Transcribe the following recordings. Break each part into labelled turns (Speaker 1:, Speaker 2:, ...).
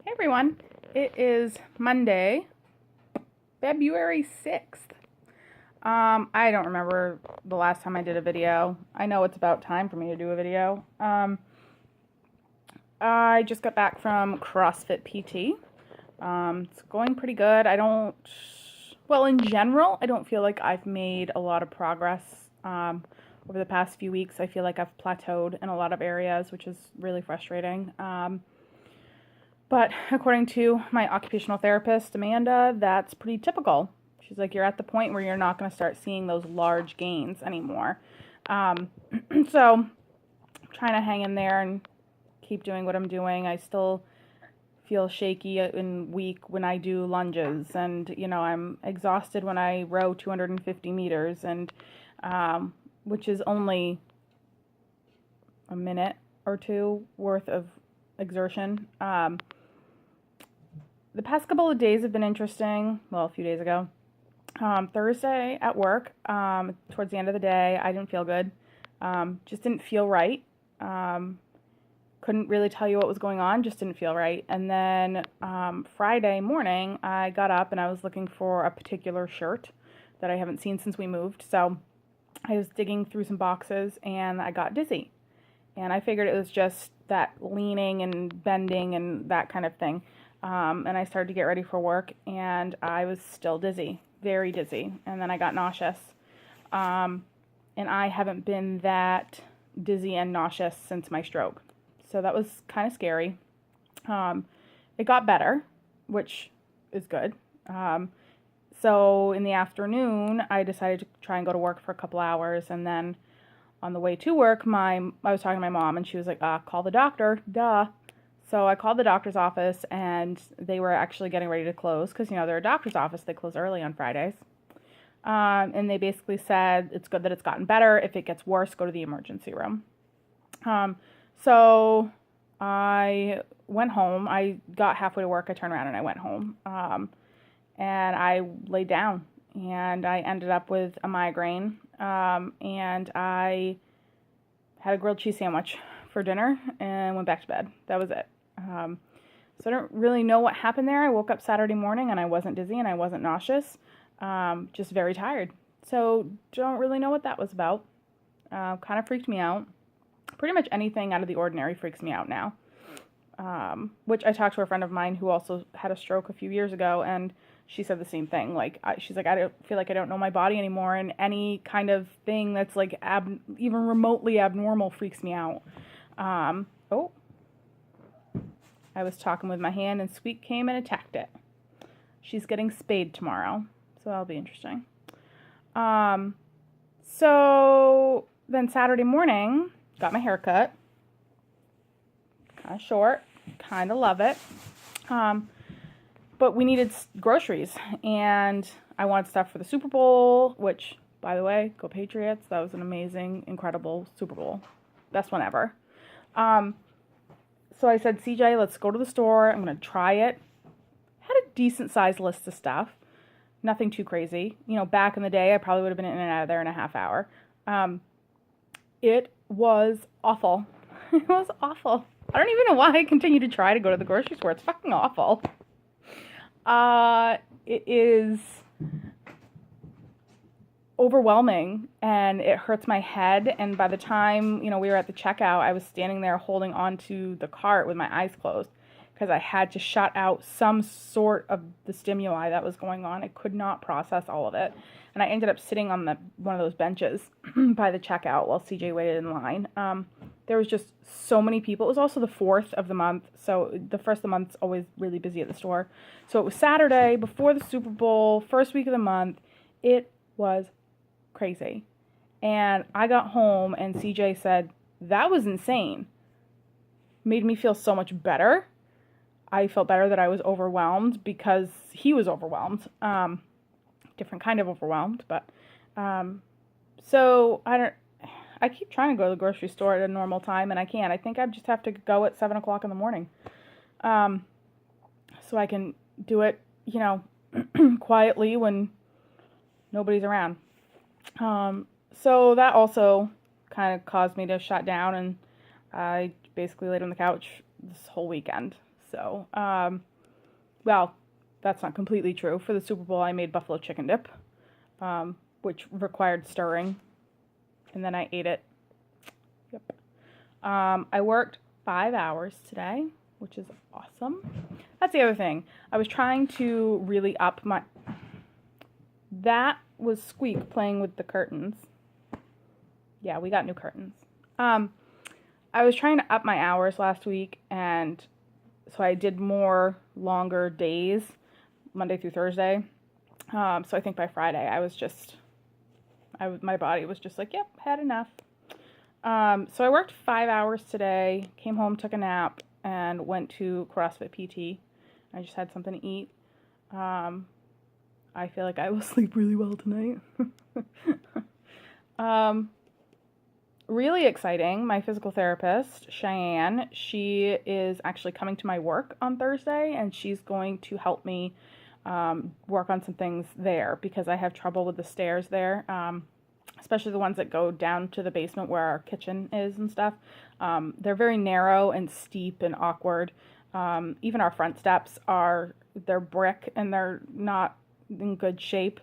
Speaker 1: Hey everyone, it is Monday, February 6th. I don't remember the last time I did a video. I know it's about time for me to do a video. I just got back from CrossFit PT. It's going pretty good. In general, I don't feel like I've made a lot of progress over the past few weeks. I feel like I've plateaued in a lot of areas, which is really frustrating. But according to my occupational therapist, Amanda, that's pretty typical. She's like, you're at the point where you're not going to start seeing those large gains anymore. So I'm trying to hang in there and keep doing what I'm doing. I still feel shaky and weak when I do lunges, and I'm exhausted when I row 250 meters, and which is only a minute or two worth of exertion. The past couple of days have been interesting. Well, a few days ago. Thursday at work, towards the end of the day, I didn't feel good. Just didn't feel right. Couldn't really tell you what was going on, just didn't feel right. And then Friday morning, I got up and I was looking for a particular shirt that I haven't seen since we moved. So I was digging through some boxes and I got dizzy. And I figured it was just that leaning and bending and that kind of thing. And I started to get ready for work, and I was still dizzy, very dizzy. And then I got nauseous. And I haven't been that dizzy and nauseous since my stroke. So that was kind of scary. It got better, which is good. So in the afternoon, I decided to try and go to work for a couple hours. And then on the way to work, I was talking to my mom, and she was like, call the doctor, duh. So I called the doctor's office, and they were actually getting ready to close because, they're a doctor's office. They close early on Fridays. And they basically said it's good that it's gotten better. If it gets worse, go to the emergency room. So I went home. I got halfway to work. I turned around and I went home. And I laid down, and I ended up with a migraine. And I had a grilled cheese sandwich for dinner and went back to bed. That was it. So I don't really know what happened there. I woke up Saturday morning and I wasn't dizzy and I wasn't nauseous, just very tired. So don't really know what that was about. Kind of freaked me out. Pretty much anything out of the ordinary freaks me out now. Which I talked to a friend of mine who also had a stroke a few years ago, and she said the same thing. She's like, I don't feel like I don't know my body anymore, and any kind of thing that's like even remotely abnormal freaks me out. I was talking with my hand, and Sweet came and attacked it. She's getting spayed tomorrow, so that'll be interesting. So then Saturday morning, got my hair cut. Kind of short, kind of love it. But we needed groceries, and I wanted stuff for the Super Bowl, which, by the way, go Patriots. That was an amazing, incredible Super Bowl. Best one ever. So I said, CJ, let's go to the store. I'm going to try it. Had a decent sized list of stuff. Nothing too crazy. Back in the day, I probably would have been in and out of there in a half hour. It was awful. It was awful. I don't even know why I continue to try to go to the grocery store. It's fucking awful. It is overwhelming, and it hurts my head. And by the time, we were at the checkout, I was standing there holding onto the cart with my eyes closed because I had to shut out some sort of the stimuli that was going on. I could not process all of it. And I ended up sitting on one of those benches by the checkout while CJ waited in line. There was just so many people. It was also the 4th of the month, so the first of the month's always really busy at the store. So it was Saturday before the Super Bowl, first week of the month. It was crazy. And I got home, and CJ said, that was insane. Made me feel so much better. I felt better that I was overwhelmed because he was overwhelmed. Different kind of overwhelmed, but so I keep trying to go to the grocery store at a normal time, and I can't. I think I just have to go at 7 o'clock in the morning, so I can do it, quietly when nobody's around. So that also kind of caused me to shut down, and I basically laid on the couch this whole weekend. So, well, that's not completely true. For the Super Bowl, I made buffalo chicken dip, which required stirring, and then I ate it. Yep. I worked 5 hours today, which is awesome. That's the other thing. I was trying to really up my... That was Squeak playing with the curtains. Yeah, we got new curtains. I was trying to up my hours last week, and so I did more longer days, Monday through Thursday. So I think by Friday my body was just like, yep, had enough. So I worked 5 hours today, came home, took a nap, and went to CrossFit PT. I just had something to eat. I feel like I will sleep really well tonight. Really exciting. My physical therapist, Cheyenne, she is actually coming to my work on Thursday, and she's going to help me work on some things there because I have trouble with the stairs there, especially the ones that go down to the basement where our kitchen is and stuff. They're very narrow and steep and awkward. Even our front steps they're brick and they're not in good shape.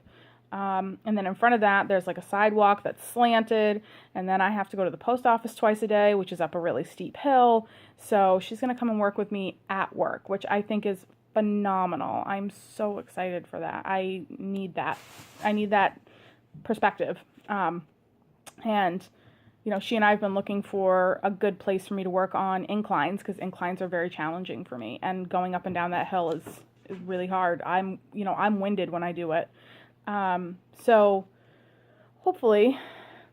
Speaker 1: And then in front of that, there's like a sidewalk that's slanted, and then I have to go to the post office twice a day, which is up a really steep hill. So she's going to come and work with me at work, which I think is phenomenal. I'm so excited for that. I need that. I need that perspective. And, you know, she and I have been looking for a good place for me to work on inclines because inclines are very challenging for me. And going up and down that hill is really hard. I'm winded when I do it. So hopefully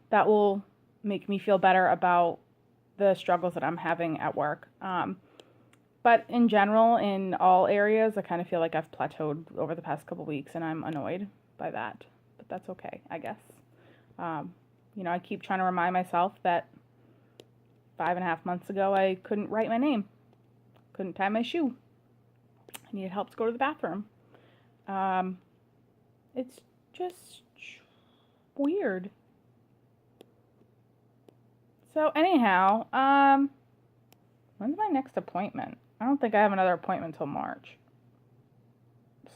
Speaker 1: that will make me feel better about the struggles that I'm having at work. But in general, in all areas, I kind of feel like I've plateaued over the past couple weeks, and I'm annoyed by that. But that's okay, I guess. I keep trying to remind myself that 5.5 months ago, I couldn't write my name, couldn't tie my shoe. I needed help to go to the bathroom. It's just weird. So anyhow, when's my next appointment? I don't think I have another appointment until March.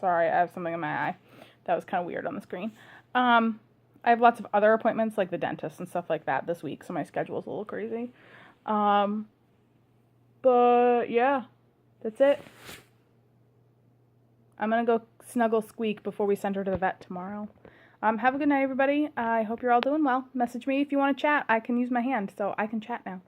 Speaker 1: Sorry, I have something in my eye. That was kind of weird on the screen. I have lots of other appointments, like the dentist and stuff like that this week, so my schedule's a little crazy. But yeah, that's it. I'm going to go snuggle Squeak before we send her to the vet tomorrow. Have a good night, everybody. I hope you're all doing well. Message me if you want to chat. I can use my hand, so I can chat now.